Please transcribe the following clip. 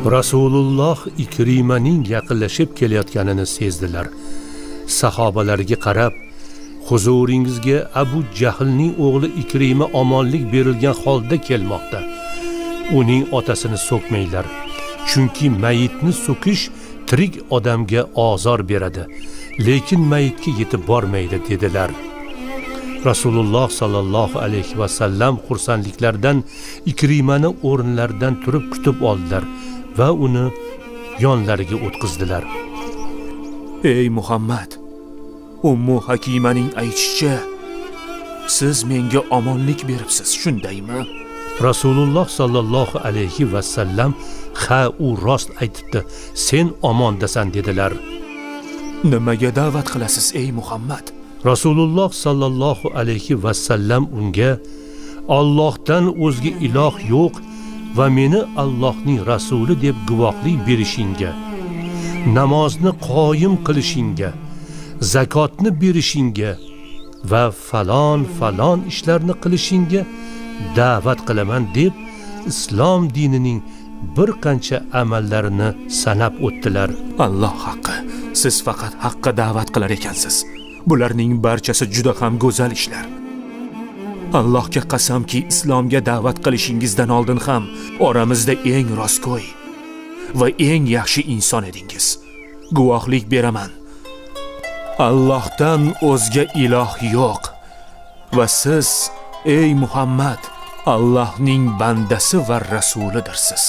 Rasululloh Ikrimaning yaqinlashib kelayotganini sezdilar. Sahobalarga qarab, huzuringizga Abu Jahlning o'g'li Ikrima omonlik berilgan holda kelmoqda. Uning otasini so'kmanglar, chunki mayitni so'kish tirik odamga ozor beradi, lekin mayitga yetib bormaydi dedilar. Rasululloh sallallohu alayhi va sallam xursandliklardan Ikrimani o'rinlaridan turib kutib oldilar va uni yonlariga o'tqizdilar. Ey Muhammad, Ummu Hakimaning aytishicha, siz menga omonlik beribsiz, shundaymi? Rasululloh sallallohu alayhi va sallam ha, u rost aytibdi, sen omondasan dedilar. Nimaga da'vat qilasiz ey Muhammad? Rasululloh sallallohu alayhi va sallam unga Allohdan o'zga iloh yo'q va meni Allohning rasuli deb guvohlik berishingga, namozni qoyim qilishingga, zakotni berishingga va falon ishlarni qilishingga da'vat qilaman deb islom dinining bir qancha amallarini sanab o'tdilar. Alloh haqqi, siz faqat haqqa da'vat qilar ekansiz. Bularning barchasi juda ham go'zal ishlar. Allohga qasamki, islomga da'vat qilishingizdan oldin ham oramizda eng rostgo'y va eng yaxshi inson edingiz. Guvohlik beraman. Allohdan o'zga iloh yo'q va siz, ey Muhammad, Allohning bandasi va rasulidirsiz.